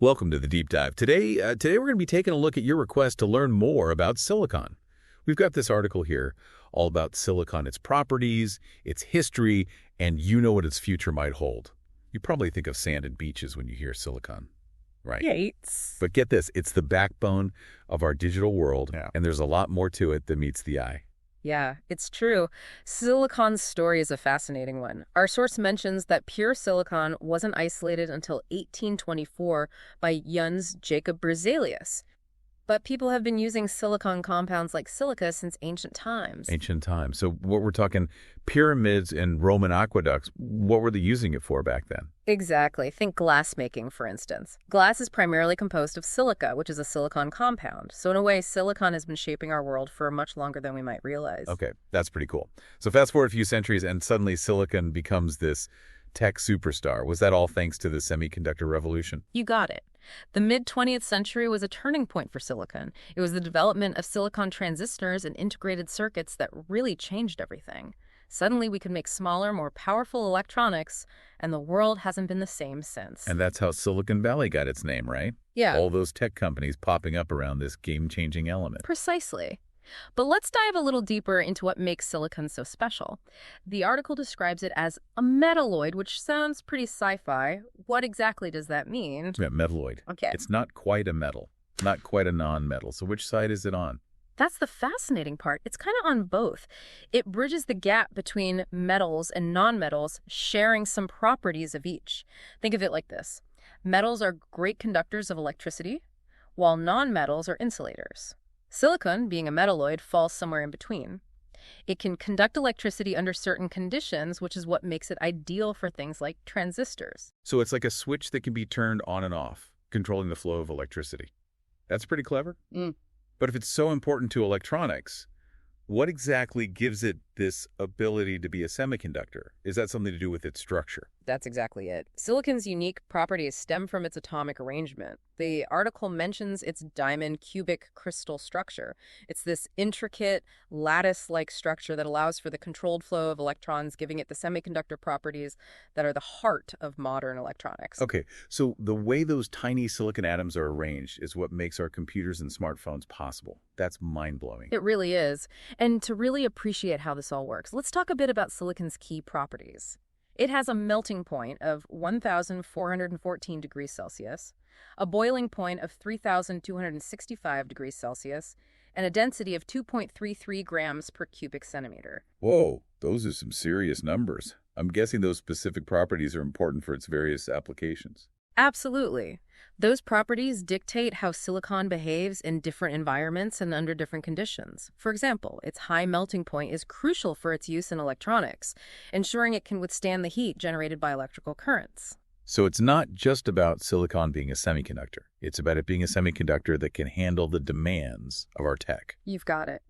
Welcome to the Deep Dive. Today we're going to be taking a look at your request to learn more about silicon. We've got this article here all about silicon, its properties, its history, and you know what its future might hold. You probably think of sand and beaches when you hear silicon, right? Yates. But get this, it's the backbone of our digital world, and there's a lot more to it than meets the eye. Yeah, it's true. Silicon's story is a fascinating one. Our source mentions that pure silicon wasn't isolated until 1824 by Jöns Jacob Berzelius. But people have been using silicon compounds like silica since ancient times. Ancient times. So what we're talking, pyramids and Roman aqueducts, what were they using it for back then? Exactly. Think glass making, for instance. Glass is primarily composed of silica, which is a silicon compound. So in a way, silicon has been shaping our world for much longer than we might realize. Okay, that's pretty cool. So fast forward a few centuries and suddenly silicon becomes this tech superstar. Was that all thanks to the semiconductor revolution? You got it. The mid-20th century was a turning point for silicon. It was the development of silicon transistors and integrated circuits that really changed everything. Suddenly, we could make smaller, more powerful electronics, and the world hasn't been the same since. And that's how Silicon Valley got its name, right? Yeah. All those tech companies popping up around this game-changing element. Precisely. But let's dive a little deeper into what makes silicon so special. The article describes it as a metalloid, which sounds pretty sci-fi. What exactly does that mean? Yeah, metalloid. Okay. It's not quite a metal, not quite a non-metal. So which side is it on? That's the fascinating part. It's kind of on both. It bridges the gap between metals and nonmetals, sharing some properties of each. Think of it like this. Metals are great conductors of electricity, while nonmetals are insulators. Silicon, being a metalloid, falls somewhere in between. It can conduct electricity under certain conditions, which is what makes it ideal for things like transistors. So it's like a switch that can be turned on and off, controlling the flow of electricity. That's pretty clever. But if it's so important to electronics, what exactly gives it this ability to be a semiconductor? Is that something to do with its structure? That's exactly it. Silicon's unique properties stem from its atomic arrangement. The article mentions its diamond cubic crystal structure. It's this intricate, lattice-like structure that allows for the controlled flow of electrons, giving it the semiconductor properties that are the heart of modern electronics. Okay, so the way those tiny silicon atoms are arranged is what makes our computers and smartphones possible. That's mind-blowing. It really is. And to really appreciate how this all works, let's talk a bit about silicon's key properties. It has a melting point of 1,414 degrees Celsius, a boiling point of 3,265 degrees Celsius, and a density of 2.33 grams per cubic centimeter. Whoa, those are some serious numbers. I'm guessing those specific properties are important for its various applications. Absolutely. Those properties dictate how silicon behaves in different environments and under different conditions. For example, its high melting point is crucial for its use in electronics, ensuring it can withstand the heat generated by electrical currents. So it's not just about silicon being a semiconductor. It's about it being a semiconductor that can handle the demands of our tech. You've got it.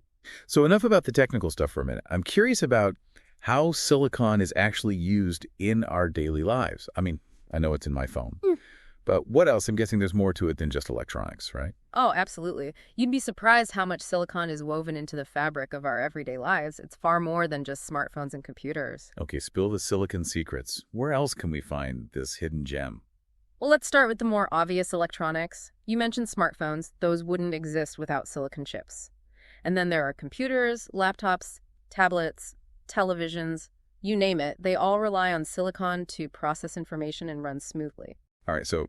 So enough about the technical stuff for a minute. I'm curious about how silicon is actually used in our daily lives. I mean, I know it's in my phone. But what else? I'm guessing there's more to it than just electronics, right? Oh, absolutely. You'd be surprised how much silicon is woven into the fabric of our everyday lives. It's far more than just smartphones and computers. Okay, spill the silicon secrets. Where else can we find this hidden gem? Well, let's start with the more obvious electronics. You mentioned smartphones. Those wouldn't exist without silicon chips. And then there are computers, laptops, tablets, televisions, you name it. They all rely on silicon to process information and run smoothly. All right, so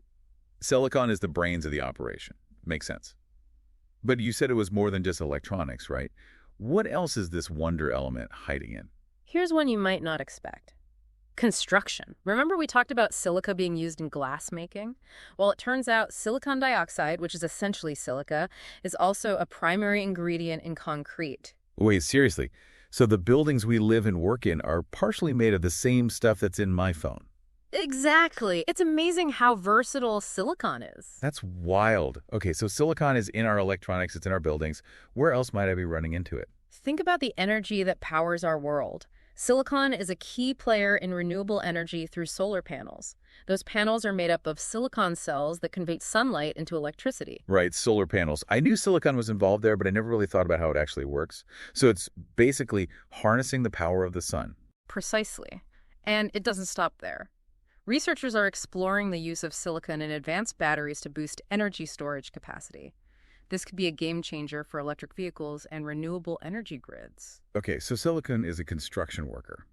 silicon is the brains of the operation. Makes sense. But you said it was more than just electronics, right? What else is this wonder element hiding in? Here's one you might not expect. Construction. Remember we talked about silica being used in glass making? Well, it turns out silicon dioxide, which is essentially silica, is also a primary ingredient in concrete. Wait, seriously? So the buildings we live and work in are partially made of the same stuff that's in my phone? Exactly. It's amazing how versatile silicon is. That's wild. Okay, so silicon is in our electronics, it's in our buildings. Where else might I be running into it? Think about the energy that powers our world. Silicon is a key player in renewable energy through solar panels. Those panels are made up of silicon cells that convert sunlight into electricity. Right, solar panels. I knew silicon was involved there, but I never really thought about how it actually works. So it's basically harnessing the power of the sun. Precisely. And it doesn't stop there. Researchers are exploring the use of silicon in advanced batteries to boost energy storage capacity. This could be a game changer for electric vehicles and renewable energy grids. Okay, so silicon is a construction worker,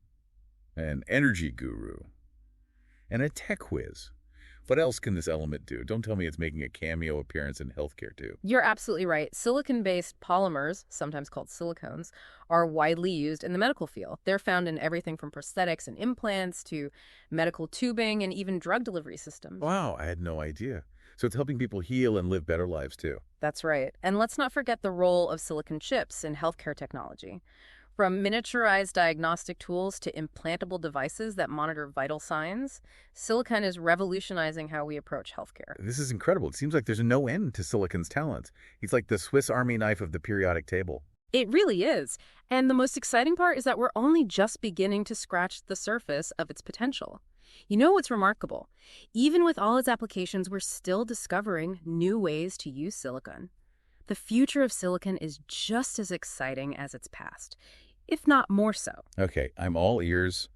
an energy guru, and a tech whiz. What else can this element do? Don't tell me it's making a cameo appearance in healthcare, too. You're absolutely right. Silicon-based polymers, sometimes called silicones, are widely used in the medical field. They're found in everything from prosthetics and implants to medical tubing and even drug delivery systems. Wow, I had no idea. So it's helping people heal and live better lives, too. That's right. And let's not forget the role of silicon chips in healthcare technology. From miniaturized diagnostic tools to implantable devices that monitor vital signs, silicon is revolutionizing how we approach healthcare. This is incredible. It seems like there's no end to silicon's talents. He's like the Swiss Army knife of the periodic table. It really is. And the most exciting part is that we're only just beginning to scratch the surface of its potential. You know what's remarkable? Even with all its applications, we're still discovering new ways to use silicon. The future of silicon is just as exciting as its past, if not more so. Okay, I'm all ears.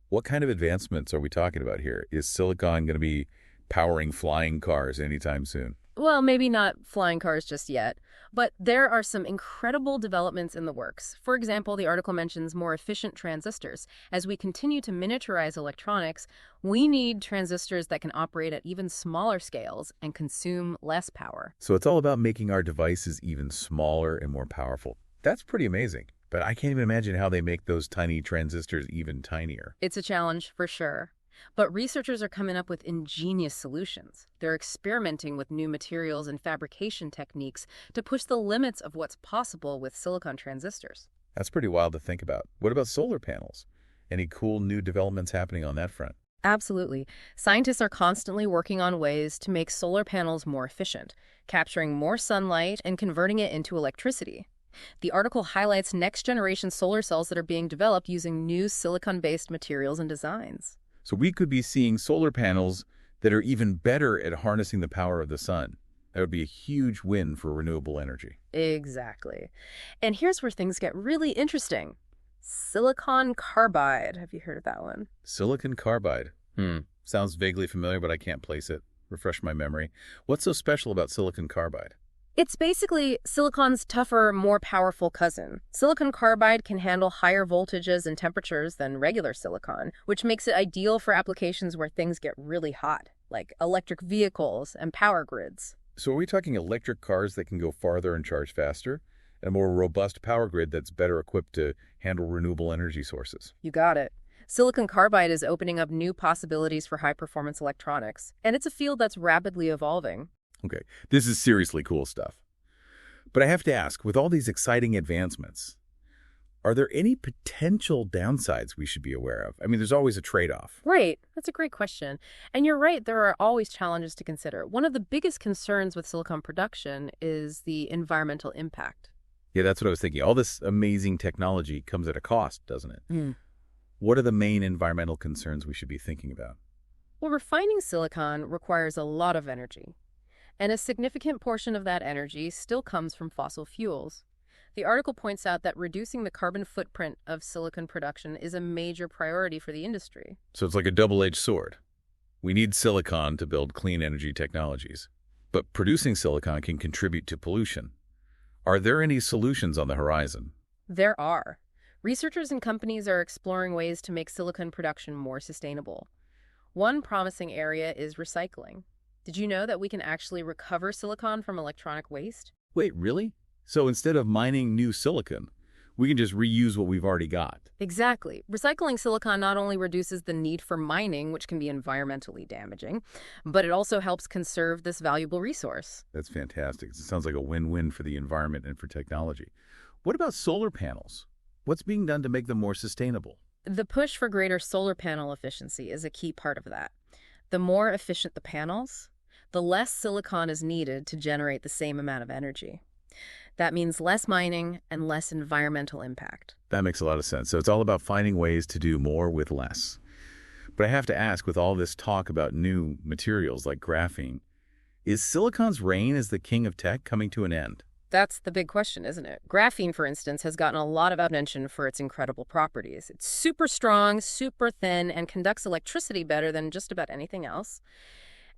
What kind of advancements are we talking about here? Is silicon going to be powering flying cars anytime soon? Well, maybe not flying cars just yet, but there are some incredible developments in the works. For example, the article mentions more efficient transistors. As we continue to miniaturize electronics, we need transistors that can operate at even smaller scales and consume less power. So it's all about making our devices even smaller and more powerful. That's pretty amazing. But I can't even imagine how they make those tiny transistors even tinier. It's a challenge, for sure. But researchers are coming up with ingenious solutions. They're experimenting with new materials and fabrication techniques to push the limits of what's possible with silicon transistors. That's pretty wild to think about. What about solar panels? Any cool new developments happening on that front? Absolutely. Scientists are constantly working on ways to make solar panels more efficient, capturing more sunlight and converting it into electricity. The article highlights next-generation solar cells that are being developed using new silicon-based materials and designs. So we could be seeing solar panels that are even better at harnessing the power of the sun. That would be a huge win for renewable energy. Exactly. And here's where things get really interesting. Silicon carbide. Have you heard of that one? Silicon carbide. Sounds vaguely familiar, but I can't place it. Refresh my memory. What's so special about silicon carbide? It's basically silicon's tougher, more powerful cousin. Silicon carbide can handle higher voltages and temperatures than regular silicon, which makes it ideal for applications where things get really hot, like electric vehicles and power grids. So are we talking electric cars that can go farther and charge faster? And a more robust power grid that's better equipped to handle renewable energy sources? You got it. Silicon carbide is opening up new possibilities for high-performance electronics, and it's a field that's rapidly evolving. Okay, this is seriously cool stuff. But I have to ask, with all these exciting advancements, are there any potential downsides we should be aware of? I mean, there's always a trade-off. Right. That's a great question. And you're right, there are always challenges to consider. One of the biggest concerns with silicon production is the environmental impact. Yeah, that's what I was thinking. All this amazing technology comes at a cost, doesn't it? What are the main environmental concerns we should be thinking about? Well, refining silicon requires a lot of energy. And a significant portion of that energy still comes from fossil fuels. The article points out that reducing the carbon footprint of silicon production is a major priority for the industry. So it's like a double-edged sword. We need silicon to build clean energy technologies, but producing silicon can contribute to pollution. Are there any solutions on the horizon? There are. Researchers and companies are exploring ways to make silicon production more sustainable. One promising area is recycling. Did you know that we can actually recover silicon from electronic waste? Wait, really? So instead of mining new silicon, we can just reuse what we've already got? Exactly. Recycling silicon not only reduces the need for mining, which can be environmentally damaging, but it also helps conserve this valuable resource. That's fantastic. It sounds like a win-win for the environment and for technology. What about solar panels? What's being done to make them more sustainable? The push for greater solar panel efficiency is a key part of that. The more efficient the panels, the less silicon is needed to generate the same amount of energy. That means less mining and less environmental impact. That makes a lot of sense. So it's all about finding ways to do more with less. But I have to ask, with all this talk about new materials like graphene, is silicon's reign as the king of tech coming to an end? That's the big question, isn't it? Graphene, for instance, has gotten a lot of attention for its incredible properties. It's super strong, super thin, and conducts electricity better than just about anything else.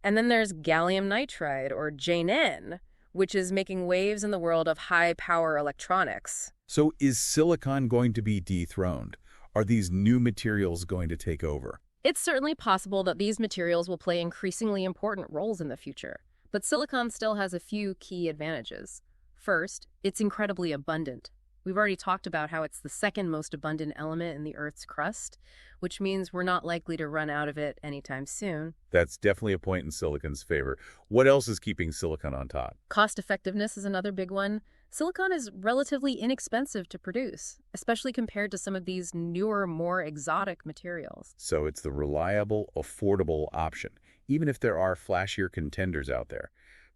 And then there's gallium nitride, or JNN, which is making waves in the world of high-power electronics. So is silicon going to be dethroned? Are these new materials going to take over? It's certainly possible that these materials will play increasingly important roles in the future. But silicon still has a few key advantages. First, it's incredibly abundant. We've already talked about how it's the second most abundant element in the Earth's crust, which means we're not likely to run out of it anytime soon. That's definitely a point in silicon's favor. What else is keeping silicon on top? Cost effectiveness is another big one. Silicon is relatively inexpensive to produce, especially compared to some of these newer, more exotic materials. So it's the reliable, affordable option, even if there are flashier contenders out there.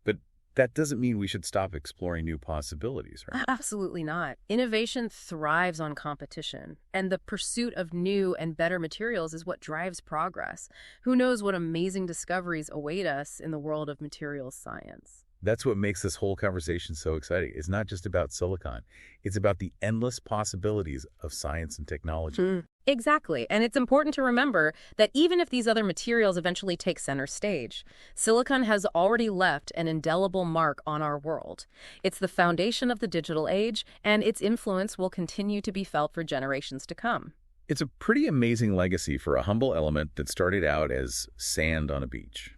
But that doesn't mean we should stop exploring new possibilities, right? Absolutely not. Innovation thrives on competition, and the pursuit of new and better materials is what drives progress. Who knows what amazing discoveries await us in the world of materials science? That's what makes this whole conversation so exciting. It's not just about silicon. It's about the endless possibilities of science and technology. Exactly. And it's important to remember that even if these other materials eventually take center stage, silicon has already left an indelible mark on our world. It's the foundation of the digital age, and its influence will continue to be felt for generations to come. It's a pretty amazing legacy for a humble element that started out as sand on a beach.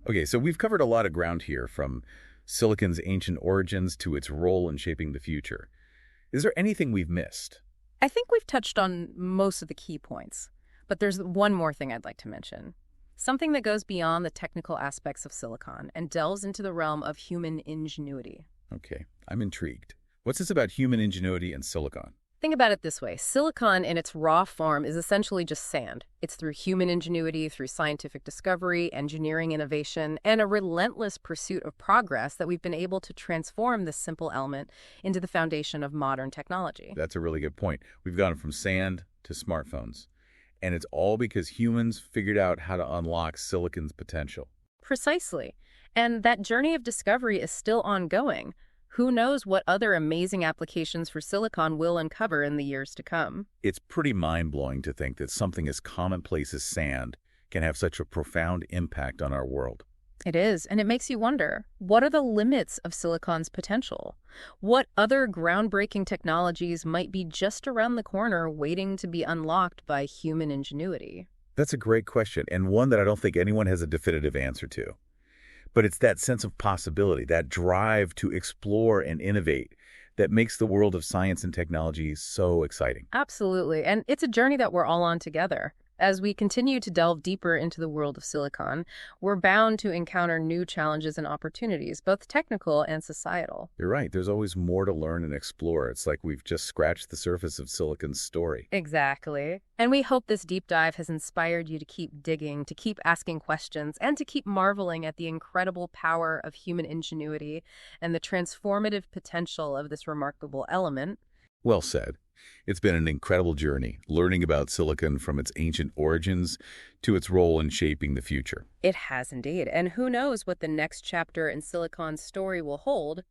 Okay, so we've covered a lot of ground here, from silicon's ancient origins to its role in shaping the future. Is there anything we've missed? I think we've touched on most of the key points, but there's one more thing I'd like to mention. Something that goes beyond the technical aspects of silicon and delves into the realm of human ingenuity. Okay, I'm intrigued. What's this about human ingenuity and silicon? Think about it this way. Silicon in its raw form is essentially just sand. It's through human ingenuity, through scientific discovery, engineering innovation, and a relentless pursuit of progress that we've been able to transform this simple element into the foundation of modern technology. That's a really good point. We've gone from sand to smartphones. And it's all because humans figured out how to unlock silicon's potential. Precisely. And that journey of discovery is still ongoing. Who knows what other amazing applications for silicon we'll uncover in the years to come. It's pretty mind-blowing to think that something as commonplace as sand can have such a profound impact on our world. It is, and it makes you wonder, what are the limits of silicon's potential? What other groundbreaking technologies might be just around the corner waiting to be unlocked by human ingenuity? That's a great question, and one that I don't think anyone has a definitive answer to. But it's that sense of possibility, that drive to explore and innovate, that makes the world of science and technology so exciting. Absolutely. And it's a journey that we're all on together. As we continue to delve deeper into the world of silicon, we're bound to encounter new challenges and opportunities, both technical and societal. You're right. There's always more to learn and explore. It's like we've just scratched the surface of silicon's story. Exactly. And we hope this deep dive has inspired you to keep digging, to keep asking questions, and to keep marveling at the incredible power of human ingenuity and the transformative potential of this remarkable element. Well said. It's been an incredible journey, learning about silicon from its ancient origins to its role in shaping the future. It has indeed. And who knows what the next chapter in silicon's story will hold.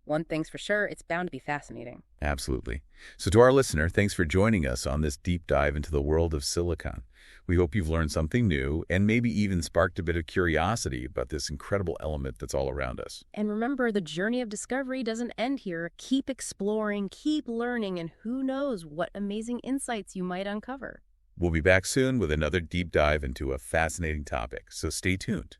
One thing's for sure, it's bound to be fascinating. Absolutely. So to our listener, thanks for joining us on this deep dive into the world of silicon. We hope you've learned something new and maybe even sparked a bit of curiosity about this incredible element that's all around us. And remember, the journey of discovery doesn't end here. Keep exploring, keep learning, and who knows what amazing insights you might uncover. We'll be back soon with another deep dive into a fascinating topic, so stay tuned.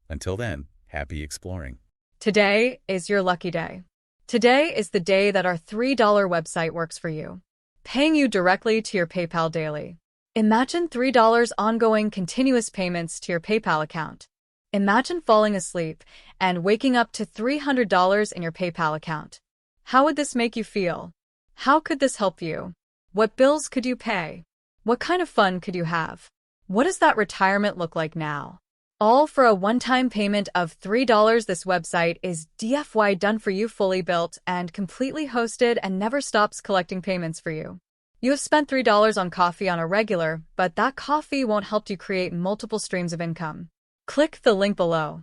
Until then, happy exploring. Today is your lucky day. Today is the day that our $3 website works for you, paying you directly to your PayPal daily. Imagine $3 ongoing continuous payments to your PayPal account. Imagine falling asleep and waking up to $300 in your PayPal account. How would this make you feel? How could this help you? What bills could you pay? What kind of fun could you have? What does that retirement look like now? All for a one-time payment of $3. This website is DFY done for you, fully built and completely hosted, and never stops collecting payments for you. You have spent $3 on coffee on a regular, but that coffee won't help you create multiple streams of income. Click the link below.